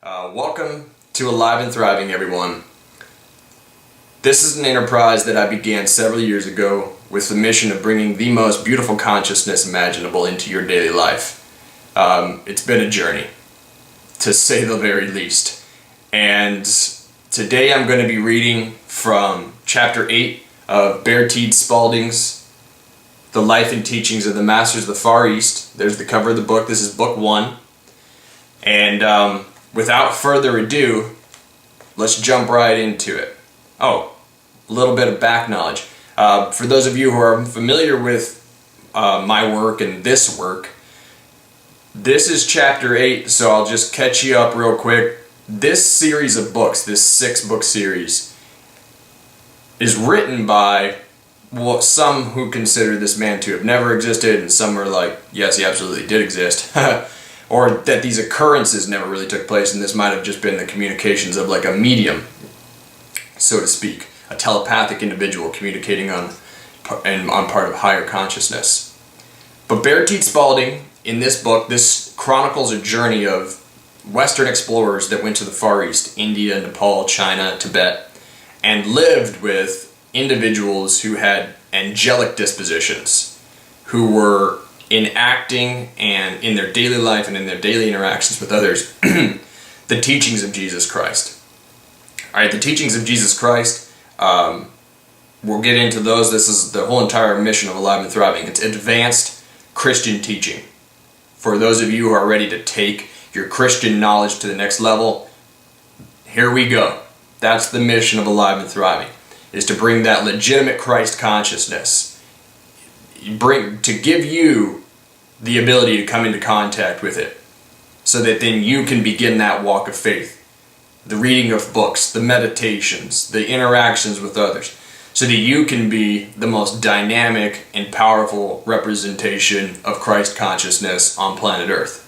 Welcome to Alive and Thriving, everyone. This is an enterprise that I began several years ago with the mission of bringing the most beautiful consciousness imaginable into your daily life. It's been a journey, to say the very least. And today I'm going to be reading from Chapter 8 of Ch.8 Spalding's The Life and Teachings of the Masters of the Far East. There's the cover of the book. This is book 1. And without further ado, let's jump right into it. Oh, a little bit of back knowledge. For those of you who are familiar with my work and this work, this is Chapter 8, so I'll just catch you up real quick. This series of books, this 6-book series, is written by some who consider this man to have never existed, and some are like, yes, he absolutely did exist. Or that these occurrences never really took place, and this might have just been the communications of like a medium, so to speak, a telepathic individual communicating on part of higher consciousness. But Ch.8 Spalding, in this book, this chronicles a journey of Western explorers that went to the Far East, India, Nepal, China, Tibet, and lived with individuals who had angelic dispositions, who were enacting and in their daily life and in their daily interactions with others the teachings of Jesus Christ. Alright, the teachings of Jesus Christ, we'll get into those. This is the whole entire mission of Alive and Thriving. It's advanced Christian teaching. For those of you who are ready to take your Christian knowledge to the next level, here we go. That's the mission of Alive and Thriving, is to bring that legitimate Christ consciousness, to give you the ability to come into contact with it, so that then you can begin that walk of faith, the reading of books, the meditations, the interactions with others, so that you can be the most dynamic and powerful representation of Christ consciousness on planet Earth.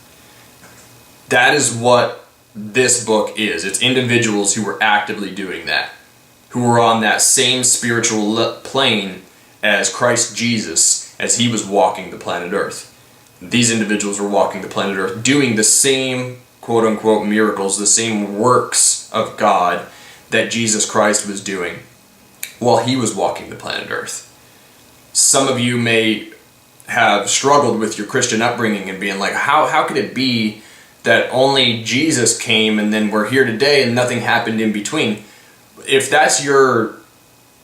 That is what this book is. It's individuals who were actively doing that, who were on that same spiritual plane as Christ Jesus as he was walking the planet Earth. These individuals were walking the planet Earth, doing the same quote-unquote miracles, the same works of God that Jesus Christ was doing while he was walking the planet Earth. Some of you may have struggled with your Christian upbringing and being like, how could it be that only Jesus came and then we're here today and nothing happened in between? If that's your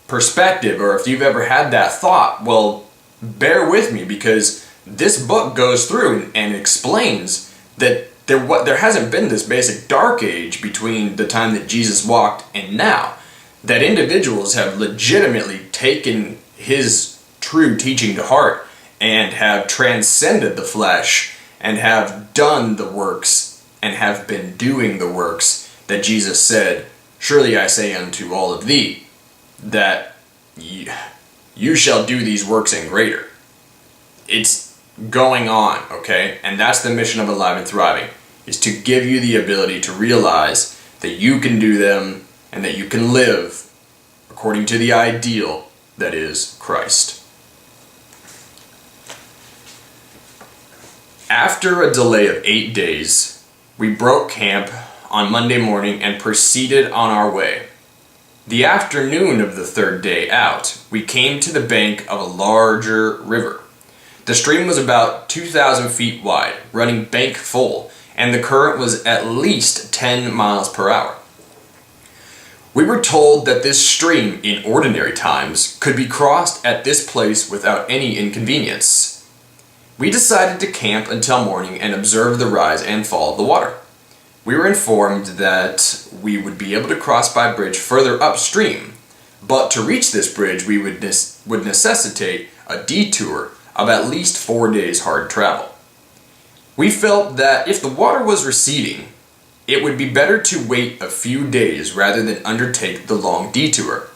perspective, or if you've ever had that thought, well, bear with me, because this book goes through and explains that there hasn't been this basic dark age between the time that Jesus walked and now. That individuals have legitimately taken his true teaching to heart and have transcended the flesh and have done the works and have been doing the works that Jesus said, "Surely I say unto all of thee, that you shall do these works and greater." It's going on, okay? And that's the mission of Alive and Thriving, is to give you the ability to realize that you can do them and that you can live according to the ideal that is Christ. After a delay of 8 days, we broke camp on Monday morning and proceeded on our way. The afternoon of the 3rd day out, we came to the bank of a larger river. The stream was about 2,000 feet wide, running bank full, and the current was at least 10 miles per hour. We were told that this stream, in ordinary times, could be crossed at this place without any inconvenience. We decided to camp until morning and observe the rise and fall of the water. We were informed that we would be able to cross by bridge further upstream, but to reach this bridge we would necessitate a detour of at least 4 days hard travel. We felt that if the water was receding, it would be better to wait a few days rather than undertake the long detour.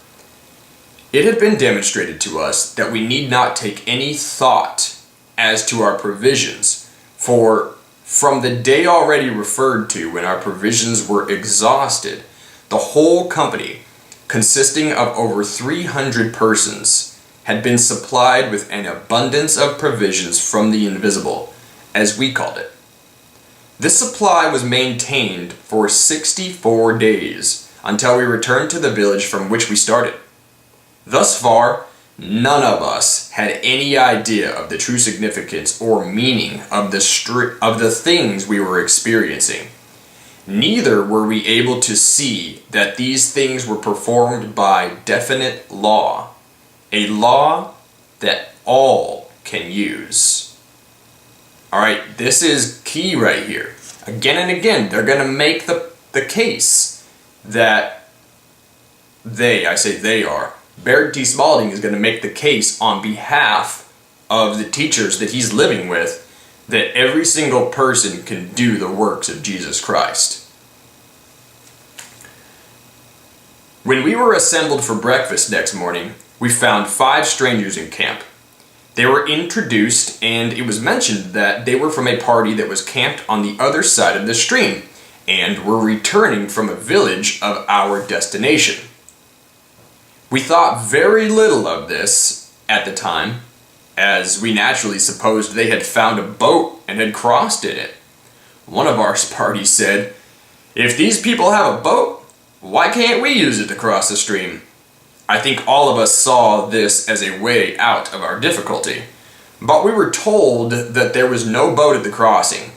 It had been demonstrated to us that we need not take any thought as to our provisions, for from the day already referred to, when our provisions were exhausted, the whole company, consisting of over 300 persons, had been supplied with an abundance of provisions from the invisible, as we called it. This supply was maintained for 64 days until we returned to the village from which we started. Thus far, none of us had any idea of the true significance or meaning of the things we were experiencing. Neither were we able to see that these things were performed by definite law, a law that all can use. Alright, this is key right here. Again and again, they're going to make the case that Baird T. Spalding is going to make the case on behalf of the teachers that he's living with that every single person can do the works of Jesus Christ. When we were assembled for breakfast next morning, we found 5 strangers in camp. They were introduced, and it was mentioned that they were from a party that was camped on the other side of the stream and were returning from a village of our destination. We thought very little of this at the time, as we naturally supposed they had found a boat and had crossed in it. One of our party said, "If these people have a boat, why can't we use it to cross the stream?" I think all of us saw this as a way out of our difficulty, but we were told that there was no boat at the crossing.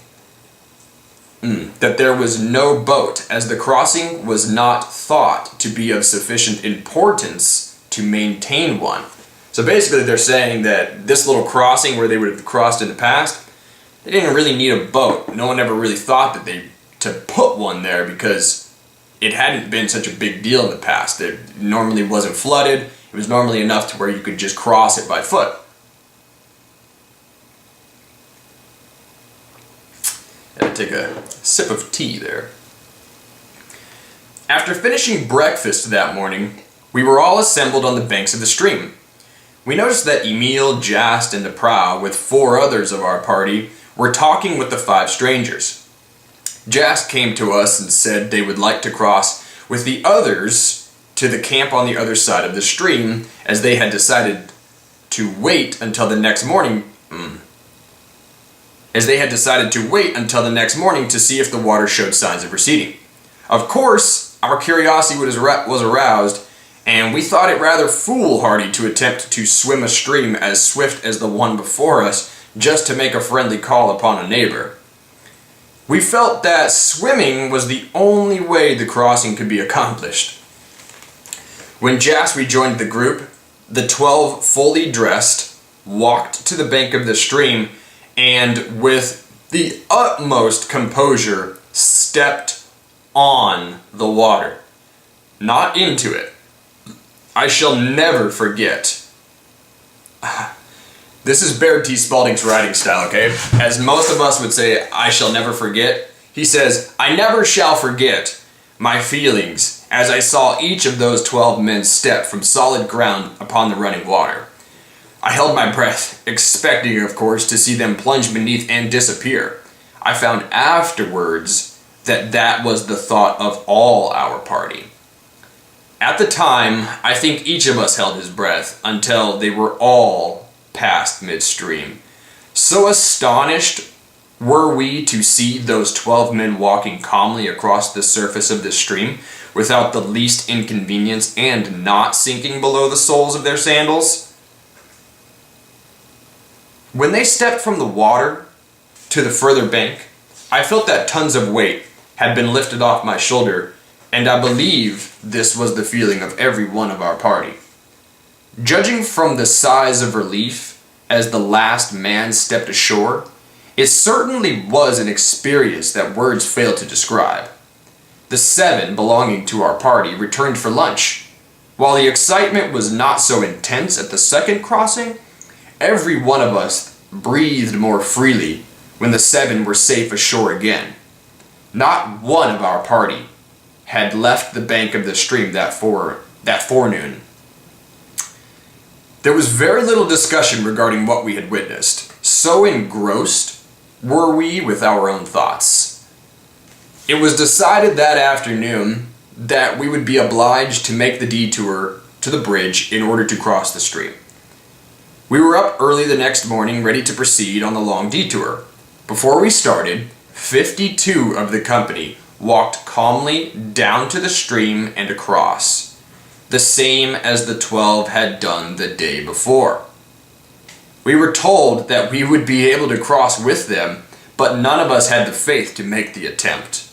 That there was no boat, as the crossing was not thought to be of sufficient importance to maintain one. So basically they're saying that this little crossing where they would have crossed in the past, they didn't really need a boat. No one ever really thought that to put one there because it hadn't been such a big deal in the past. It normally wasn't flooded. It was normally enough to where you could just cross it by foot. Gotta take a sip of tea there. After finishing breakfast that morning, we were all assembled on the banks of the stream. We noticed that Emil, Jast, and the Prow, with 4 others of our party, were talking with the 5 strangers. Jast came to us and said they would like to cross with the others to the camp on the other side of the stream, as they had decided to wait until the next morning to see if the water showed signs of receding. Of course, our curiosity was aroused, and we thought it rather foolhardy to attempt to swim a stream as swift as the one before us just to make a friendly call upon a neighbor. We felt that swimming was the only way the crossing could be accomplished. When Jas rejoined the group, the 12 fully dressed walked to the bank of the stream and with the utmost composure stepped on the water, not into it. I shall never forget. This is Baird T. Spalding's writing style, okay? As most of us would say, I shall never forget. He says, I never shall forget my feelings as I saw each of those 12 men step from solid ground upon the running water. I held my breath, expecting, of course, to see them plunge beneath and disappear. I found afterwards that that was the thought of all our party. At the time, I think each of us held his breath until they were all past midstream. So astonished were we to see those 12 men walking calmly across the surface of the stream without the least inconvenience and not sinking below the soles of their sandals. When they stepped from the water to the further bank, I felt that tons of weight had been lifted off my shoulder, and I believe this was the feeling of every one of our party. Judging from the size of relief as the last man stepped ashore, it certainly was an experience that words fail to describe. The 7 belonging to our party returned for lunch. While the excitement was not so intense at the second crossing, every one of us breathed more freely when the 7 were safe ashore again. Not one of our party had left the bank of the stream that forenoon. There was very little discussion regarding what we had witnessed. So engrossed were we with our own thoughts. It was decided that afternoon that we would be obliged to make the detour to the bridge in order to cross the stream. We were up early the next morning ready to proceed on the long detour. Before we started, 52 of the company walked calmly down to the stream and across, the same as the 12 had done the day before. We were told that we would be able to cross with them, but none of us had the faith to make the attempt.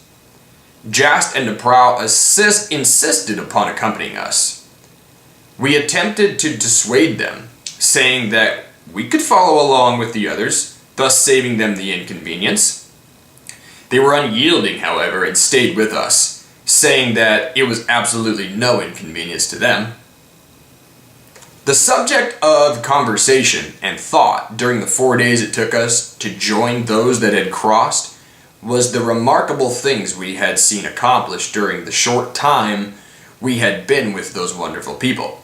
Ch.8 and the Prow insisted upon accompanying us. We attempted to dissuade them, saying that we could follow along with the others, thus saving them the inconvenience. They were unyielding, however, and stayed with us, saying that it was absolutely no inconvenience to them. The subject of conversation and thought during the 4 days it took us to join those that had crossed was the remarkable things we had seen accomplished during the short time we had been with those wonderful people.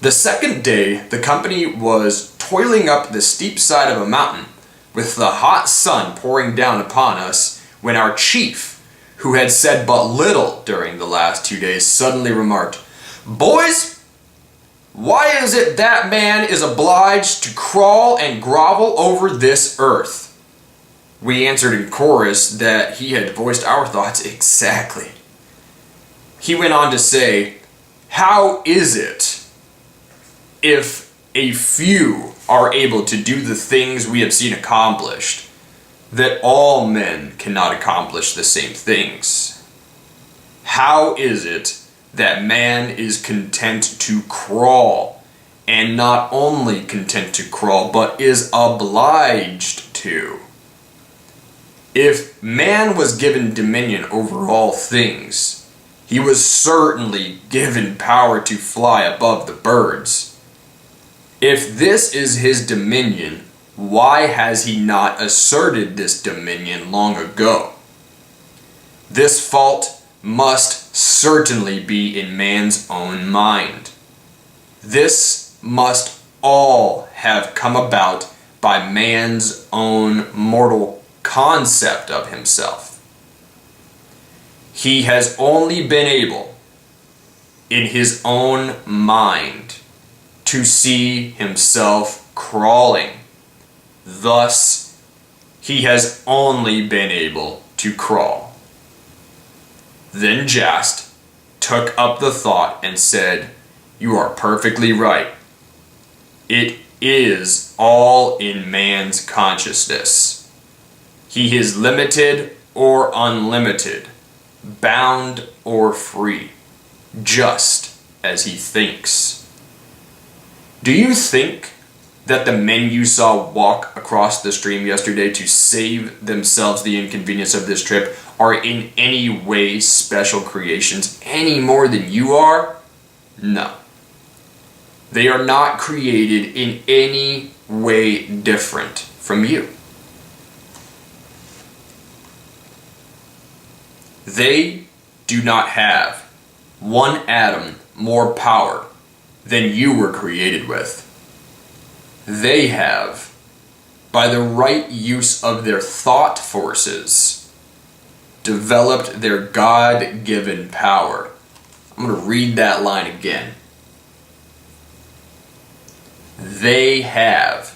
The second day, the company was toiling up the steep side of a mountain with the hot sun pouring down upon us when our chief, who had said but little during the last 2 days, suddenly remarked, "Boys, why is it that man is obliged to crawl and grovel over this earth?" We answered in chorus that he had voiced our thoughts exactly. He went on to say, "How is it, if a few are able to do the things we have seen accomplished, that all men cannot accomplish the same things? How is it that man is content to crawl, and not only content to crawl, but is obliged to? If man was given dominion over all things, he was certainly given power to fly above the birds. If this is his dominion, why has he not asserted this dominion long ago? This fault must certainly be in man's own mind. This must all have come about by man's own mortal concept of himself. He has only been able, in his own mind, to see himself crawling. Thus, he has only been able to crawl." Then Ch.8 took up the thought and said, "You are perfectly right. It is all in man's consciousness. He is limited or unlimited, bound or free, just as he thinks." Do you think that the men you saw walk across the stream yesterday to save themselves the inconvenience of this trip are in any way special creations any more than you are? No. They are not created in any way different from you. They do not have one atom more power than you were created with. They have, by the right use of their thought forces, developed their God-given power. I'm going to read that line again. They have,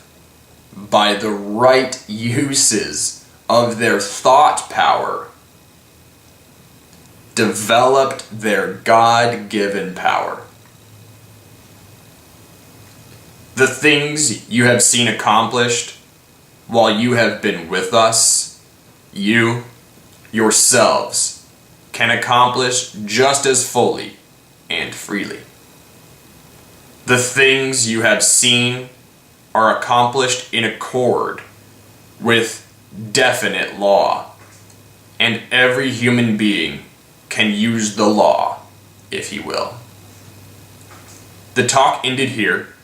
by the right uses of their thought power, developed their God-given power. The things you have seen accomplished while you have been with us, you yourselves can accomplish just as fully and freely. The things you have seen are accomplished in accord with definite law, and every human being can use the law if he will. The talk ended here,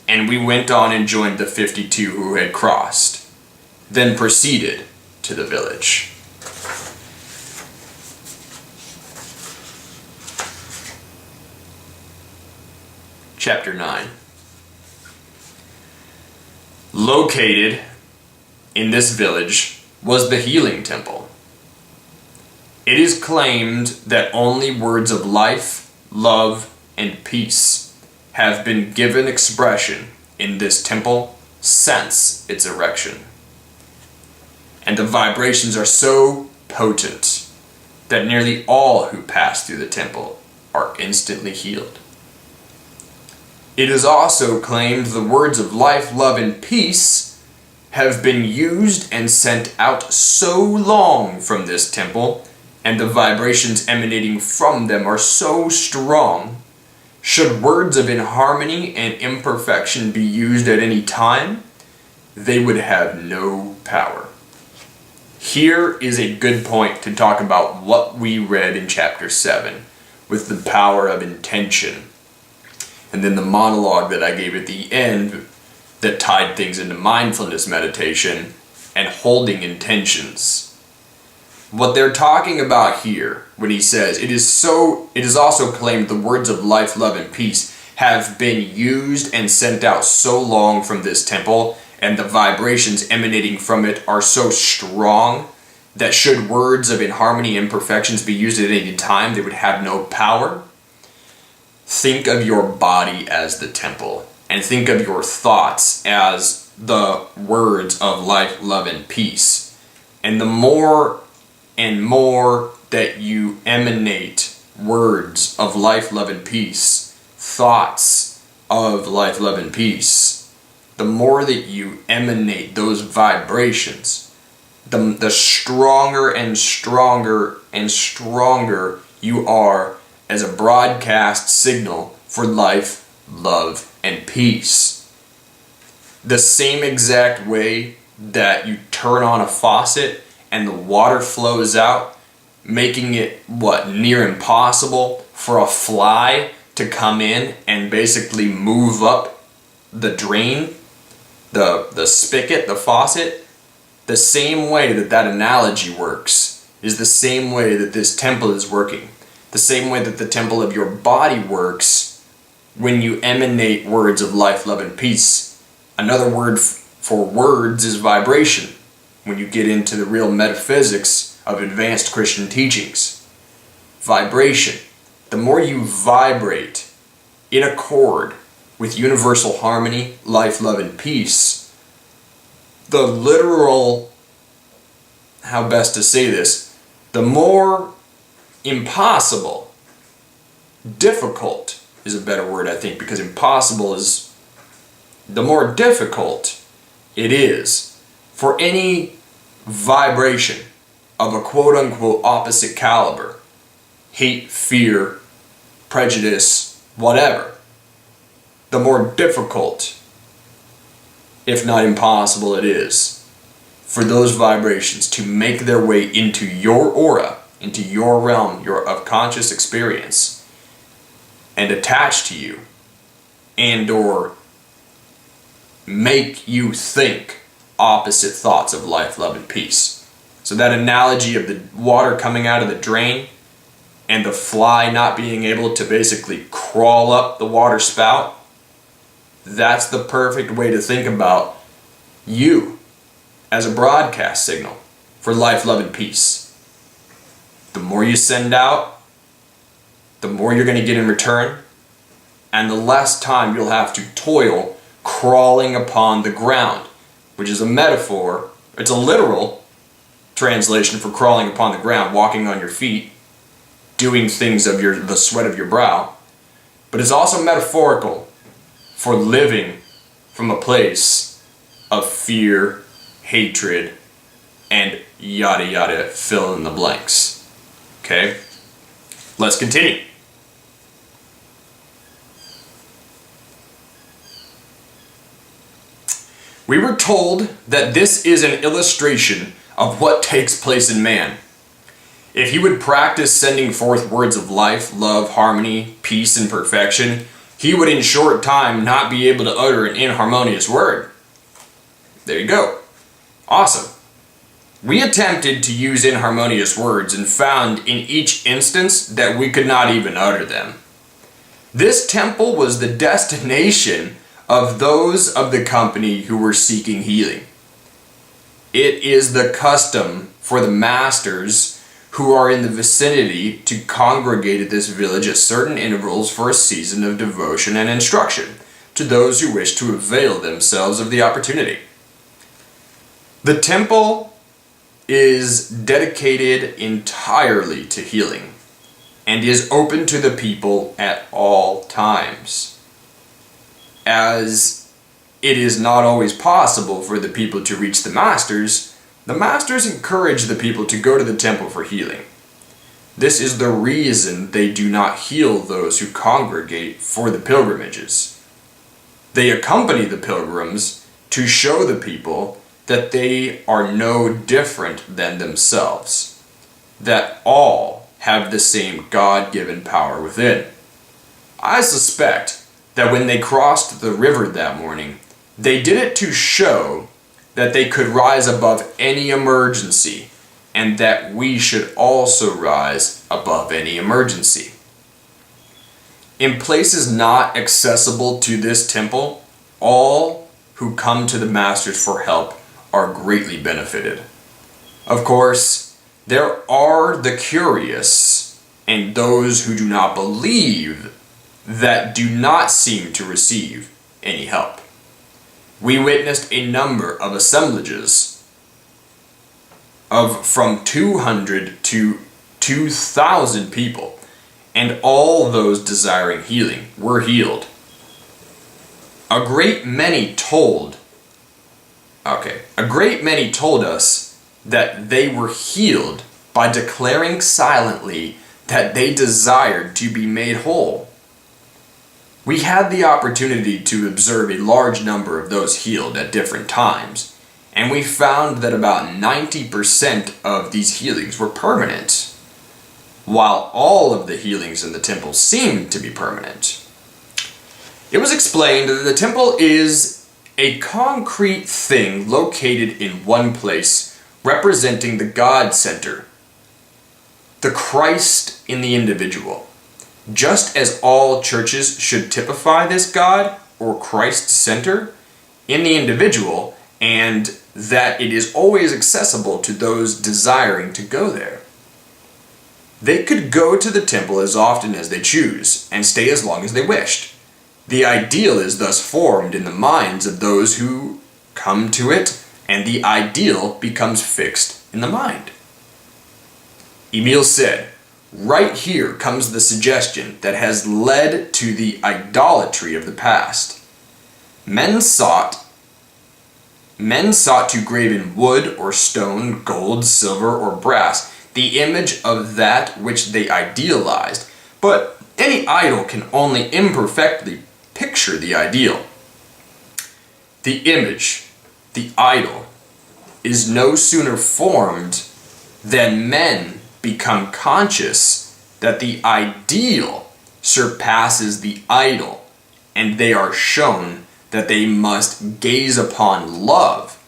and we went on and joined the 52 who had crossed, then proceeded to the village. Chapter 9. Located in this village was the healing temple. It is claimed that only words of life, love, and peace have been given expression in this temple since its erection. and the vibrations are so potent that nearly all who pass through the temple are instantly healed. It is also claimed the words of life, love, and peace have been used and sent out so long from this temple, and the vibrations emanating from them are so strong, should words of inharmony and imperfection be used at any time, they would have no power. Here is a good point to talk about what we read in chapter 7 with the power of intention. And then the monologue that I gave at the end that tied things into mindfulness meditation and holding intentions. What they're talking about here when he says, it is also claimed the words of life, love, and peace have been used and sent out so long from this temple, and the vibrations emanating from it are so strong that should words of inharmony and imperfections be used at any time, they would have no power. Think of your body as the temple, and think of your thoughts as the words of life, love, and peace. And the more and more that you emanate words of life, love, and peace, thoughts of life, love, and peace, the more that you emanate those vibrations, the stronger and stronger and stronger you are as a broadcast signal for life, love, and peace. The same exact way that you turn on a faucet and the water flows out, making it near impossible for a fly to come in and basically move up the drain, the spigot, the faucet. The same way that analogy works is the same way that this temple is working. The same way that the temple of your body works when you emanate words of life, love, and peace. Another word for words is vibration, when you get into the real metaphysics of advanced Christian teachings. Vibration. The more you vibrate in accord with universal harmony, life, love, and peace, the literal, how best to say this, the more impossible, difficult is a better word, I think, because impossible is the more difficult it is for any vibration of a quote-unquote opposite caliber, hate, fear, prejudice, whatever, the more difficult, if not impossible, it is for those vibrations to make their way into your aura, into your realm of conscious experience, and attach to you, and or make you think opposite thoughts of life, love, and peace. So that analogy of the water coming out of the drain and the fly not being able to basically crawl up the water spout, that's the perfect way to think about you as a broadcast signal for life, love, and peace. The more you send out, the more you're going to get in return, and the less time you'll have to toil crawling upon the ground, which is a metaphor. It's a literal translation for crawling upon the ground, walking on your feet, doing things of the sweat of your brow, but it's also metaphorical for living from a place of fear, hatred, and yada yada, fill in the blanks. Okay? Let's continue. We were told that this is an illustration of what takes place in man. If he would practice sending forth words of life, love, harmony, peace, and perfection, he would in short time not be able to utter an inharmonious word. There you go. Awesome. We attempted to use inharmonious words and found in each instance that we could not even utter them. This temple was the destination of those of the company who were seeking healing. It is the custom for the masters who are in the vicinity to congregate at this village at certain intervals for a season of devotion and instruction to those who wish to avail themselves of the opportunity. The temple is dedicated entirely to healing and is open to the people at all times. As it is not always possible for the people to reach the masters encourage the people to go to the temple for healing. This is the reason they do not heal those who congregate for the pilgrimages. They accompany the pilgrims to show the people that they are no different than themselves, that all have the same God-given power within. I suspect that when they crossed the river that morning, they did it to show that they could rise above any emergency, and that we should also rise above any emergency. In places not accessible to this temple, all who come to the masters for help are greatly benefited. Of course, there are the curious and those who do not believe that do not seem to receive any help. We witnessed a number of assemblages of from 200 to 2,000 people, and all those desiring healing were healed. A great many told us that they were healed by declaring silently that they desired to be made whole. We had the opportunity to observe a large number of those healed at different times, and we found that about 90% of these healings were permanent, while all of the healings in the temple seemed to be permanent. It was explained that the temple is a concrete thing located in one place, representing the God Center, the Christ in the individual. Just as all churches should typify this God or Christ center in the individual, and that it is always accessible to those desiring to go there. They could go to the temple as often as they choose and stay as long as they wished. The ideal is thus formed in the minds of those who come to it, and the ideal becomes fixed in the mind. Emil said, "Right here comes the suggestion that has led to the idolatry of the past. Men sought to grave in wood or stone, gold, silver, or brass, the image of that which they idealized, but any idol can only imperfectly picture the ideal. The image, the idol, is no sooner formed than men become conscious that the ideal surpasses the idol, and they are shown that they must gaze upon love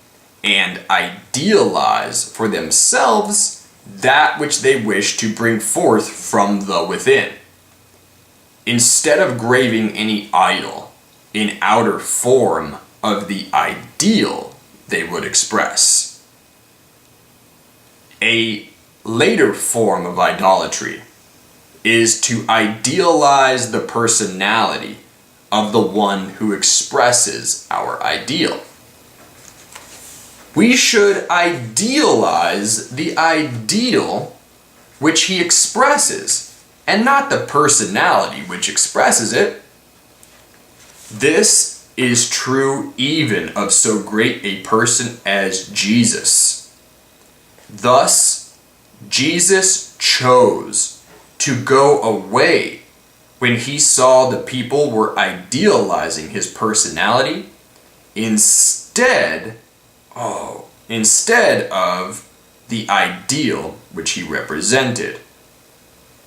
and idealize for themselves that which they wish to bring forth from the within. Instead of graving any idol in outer form of the ideal they would express. A later form of idolatry is to idealize the personality of the one who expresses our ideal. We should idealize the ideal which he expresses, and not the personality which expresses it. This is true even of so great a person as Jesus. Thus, Jesus chose to go away when he saw the people were idealizing his personality instead of the ideal which he represented.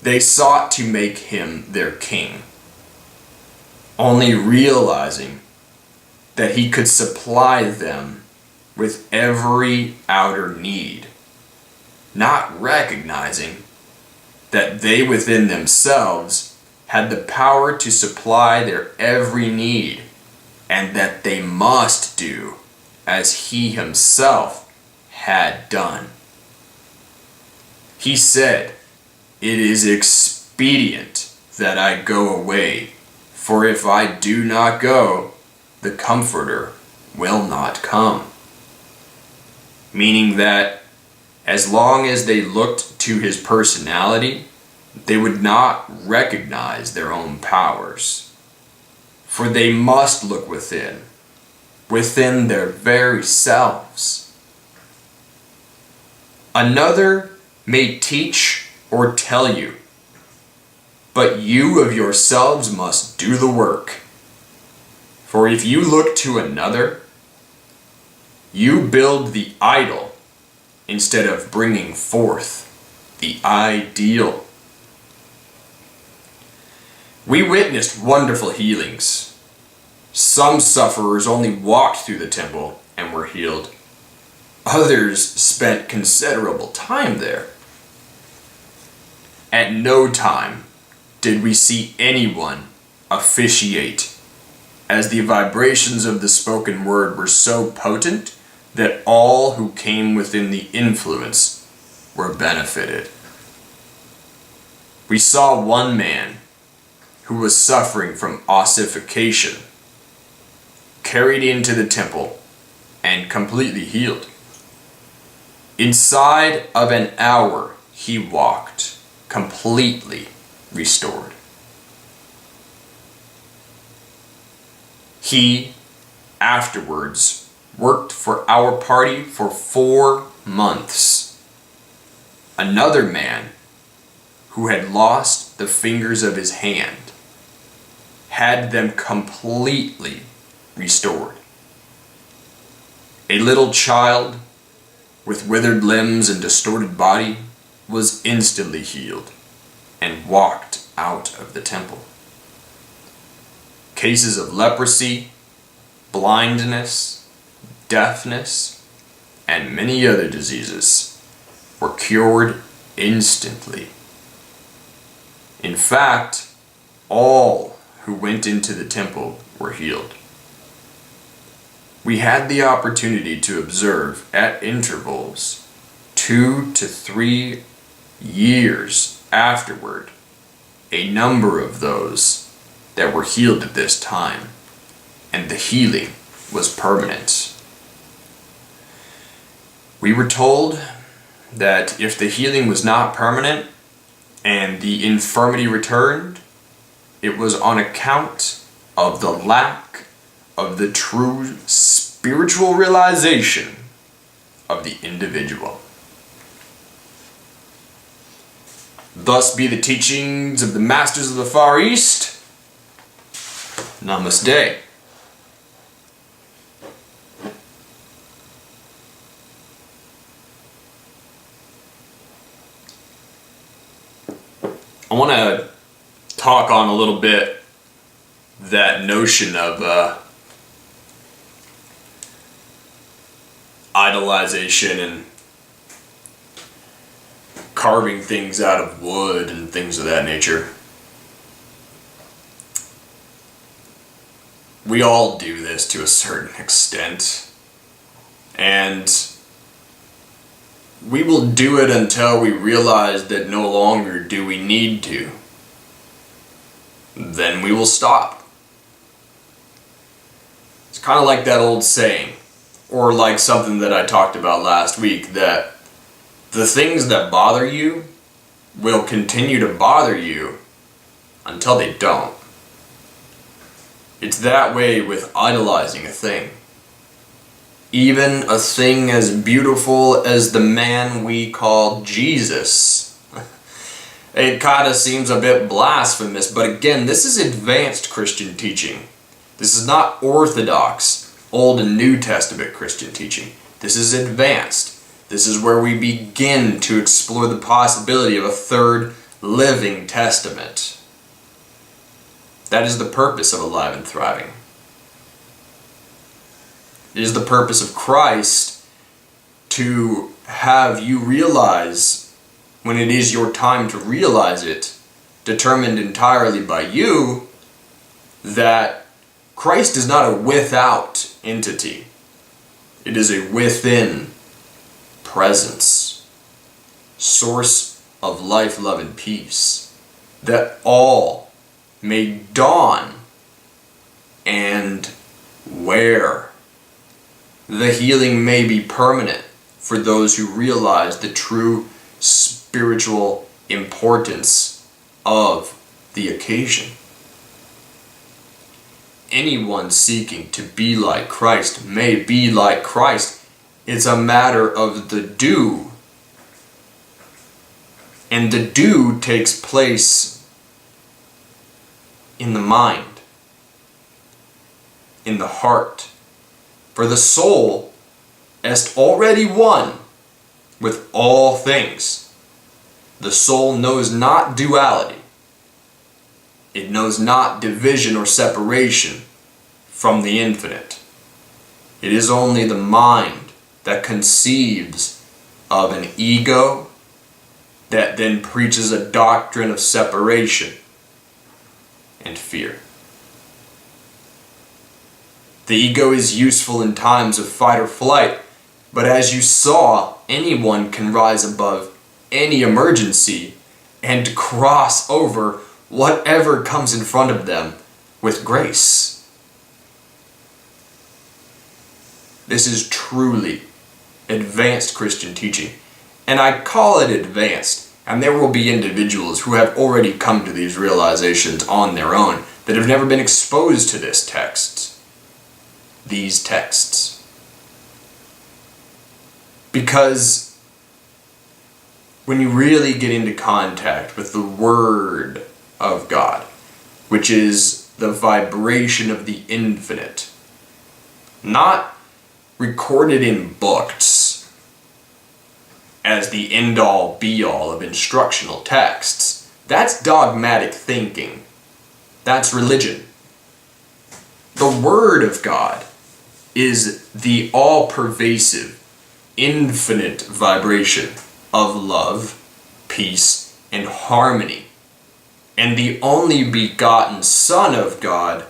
They sought to make him their king, only realizing that he could supply them with every outer need, not recognizing that they within themselves had the power to supply their every need, and that they must do as he himself had done. He said, "It is expedient that I go away, for if I do not go, the Comforter will not come." Meaning that As long as they looked to his personality, they would not recognize their own powers. For they must look within their very selves. Another may teach or tell you, but you of yourselves must do the work. For if you look to another, you build the idol instead of bringing forth the ideal. We witnessed wonderful healings. Some sufferers only walked through the temple and were healed. Others spent considerable time there. At no time did we see anyone officiate, as the vibrations of the spoken word were so potent that all who came within the influence were benefited. We saw one man who was suffering from ossification carried into the temple and completely healed. Inside of an hour, he walked, completely restored. He, afterwards, worked for our party for 4 months. Another man, who had lost the fingers of his hand, had them completely restored. A little child with withered limbs and distorted body was instantly healed and walked out of the temple. Cases of leprosy, blindness, deafness, and many other diseases were cured instantly. In fact, all who went into the temple were healed. We had the opportunity to observe at intervals 2 to 3 years afterward a number of those that were healed at this time, and the healing was permanent. We were told that if the healing was not permanent and the infirmity returned, it was on account of the lack of the true spiritual realization of the individual. Thus be the teachings of the masters of the Far East. Namaste. I want to talk on a little bit that notion of idolization and carving things out of wood and things of that nature. We all do this to a certain extent, and we will do it until we realize that no longer do we need to. Then we will stop. It's kind of like that old saying, or like something that I talked about last week, that the things that bother you will continue to bother you until they don't. It's that way with idolizing a thing. Even a thing as beautiful as the man we call Jesus. It kind of seems a bit blasphemous, but again, this is advanced Christian teaching. This is not orthodox, Old and New Testament Christian teaching. This is advanced. This is where we begin to explore the possibility of a third living testament. That is the purpose of Alive and Thriving. It is the purpose of Christ to have you realize, when it is your time to realize it, determined entirely by you, that Christ is not a without entity. It is a within presence, source of life, love, and peace, that all may dawn and where the healing may be permanent for those who realize the true spiritual importance of the occasion. Anyone seeking to be like Christ may be like Christ. It's a matter of the do. And the do takes place in the mind, in the heart. For the soul est already one with all things. The soul knows not duality. It knows not division or separation from the infinite. It is only the mind that conceives of an ego that then preaches a doctrine of separation and fear. The ego is useful in times of fight or flight, but as you saw, anyone can rise above any emergency and cross over whatever comes in front of them with grace. This is truly advanced Christian teaching, and I call it advanced, and there will be individuals who have already come to these realizations on their own that have never been exposed to these texts. Because when you really get into contact with the Word of God, which is the vibration of the infinite, not recorded in books as the end-all be-all of instructional texts, that's dogmatic thinking. That's religion. The Word of God is the all-pervasive, infinite vibration of love, peace, and harmony. And the only begotten Son of God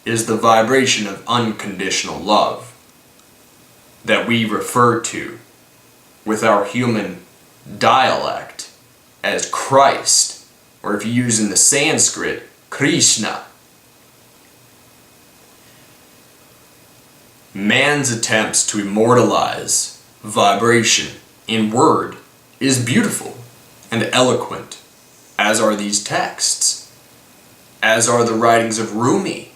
is the vibration of unconditional love that we refer to with our human dialect as Christ, or if you use in the Sanskrit, Krishna. Man's attempts to immortalize vibration in word is beautiful and eloquent, as are these texts, as are the writings of Rumi,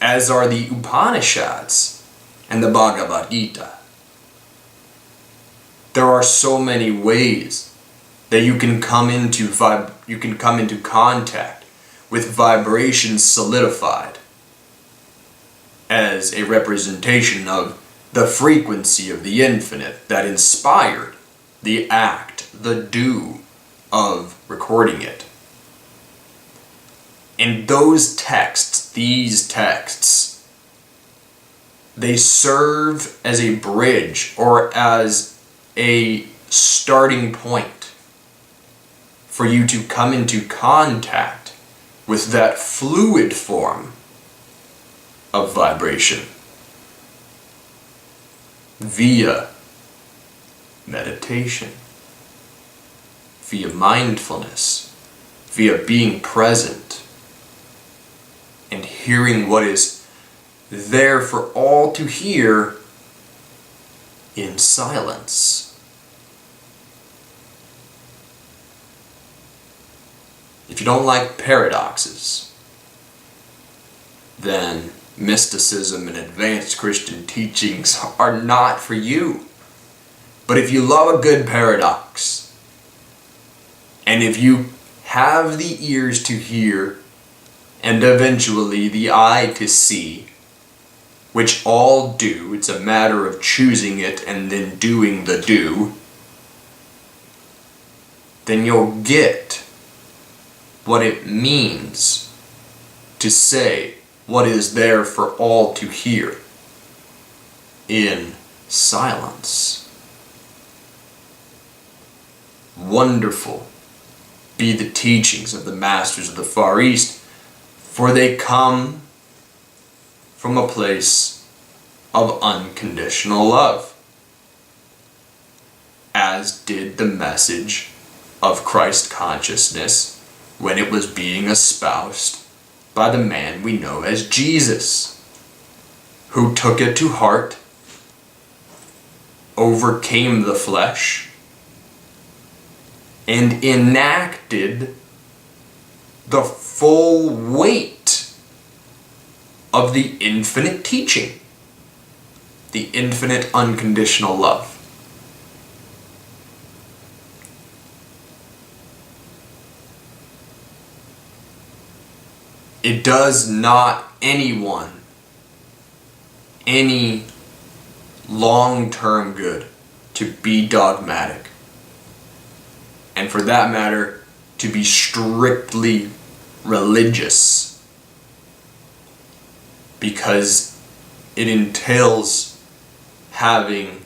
as are the Upanishads and the Bhagavad Gita. There are so many ways that you can come into contact with vibrations solidified as a representation of the frequency of the infinite that inspired the act, the do of recording it. And those texts, these texts, they serve as a bridge or as a starting point for you to come into contact with that fluid form of vibration via meditation, via mindfulness, via being present and hearing what is there for all to hear in silence. If you don't like paradoxes, then mysticism and advanced Christian teachings are not for you. But if you love a good paradox, and if you have the ears to hear, and eventually the eye to see, which all do, it's a matter of choosing it and then doing the do, then you'll get what it means to say what is there for all to hear in silence. Wonderful be the teachings of the masters of the Far East, for they come from a place of unconditional love, as did the message of Christ consciousness when it was being espoused by the man we know as Jesus, who took it to heart overcame the flesh and enacted the full weight of the infinite teaching, the infinite unconditional love. It does not anyone any long-term good to be dogmatic, and for that matter, to be strictly religious, because it entails having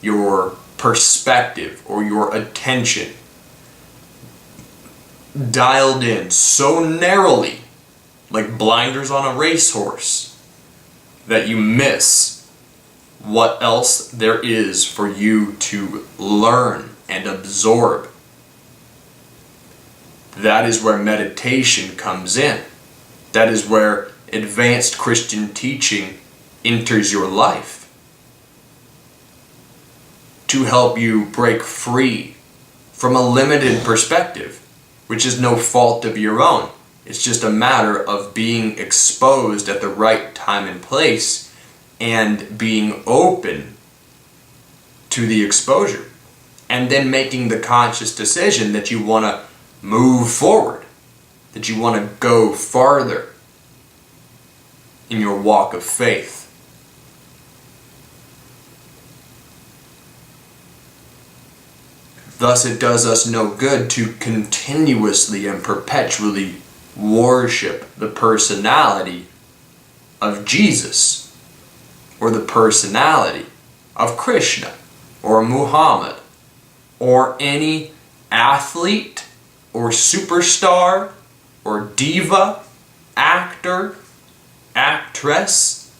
your perspective or your attention dialed in so narrowly, like blinders on a racehorse, that you miss what else there is for you to learn and absorb. That is where meditation comes in. That is where advanced Christian teaching enters your life, to help you break free from a limited perspective, which is no fault of your own. It's just a matter of being exposed at the right time and place and being open to the exposure, and then making the conscious decision that you want to move forward, that you want to go farther in your walk of faith. Thus, it does us no good to continuously and perpetually worship the personality of Jesus, or the personality of Krishna, or Muhammad, or any athlete, or superstar, or diva, actor, actress,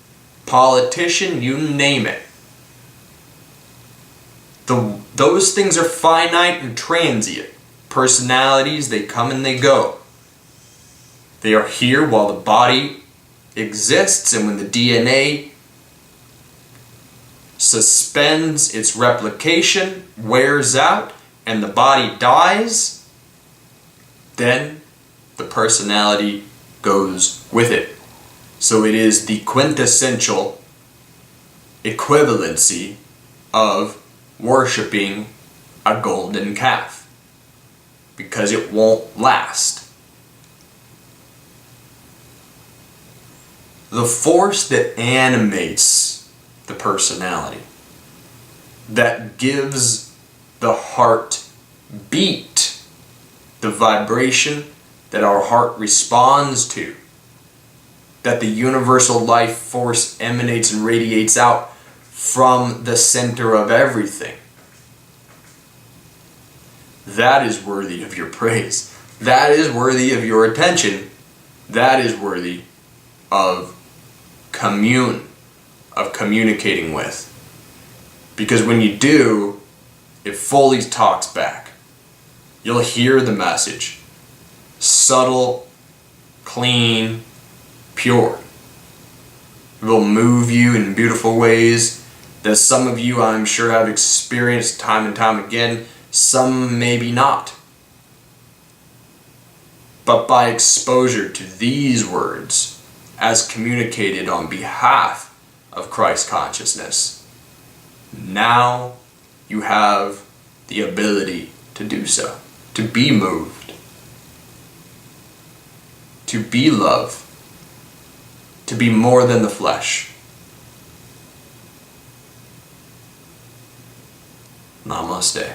politician, you name it. Those things are finite and transient. Personalities, they come and they go. They are here while the body exists, and when the DNA suspends its replication, wears out, and the body dies, then the personality goes with it. So it is the quintessential equivalency of worshipping a golden calf, because it won't last. The force that animates the personality, that gives the heart beat, the vibration that our heart responds to, that the universal life force emanates and radiates out from the center of everything, that is worthy of your praise. That is worthy of your attention. That is worthy of communicating with. Because when you do, it fully talks back. You'll hear the message. Subtle, clean, pure. It will move you in beautiful ways that some of you, I'm sure, have experienced time and time again. Some maybe not. But by exposure to these words, as communicated on behalf of Christ consciousness, now you have the ability to do so, to be moved, to be love, to be more than the flesh. Namaste.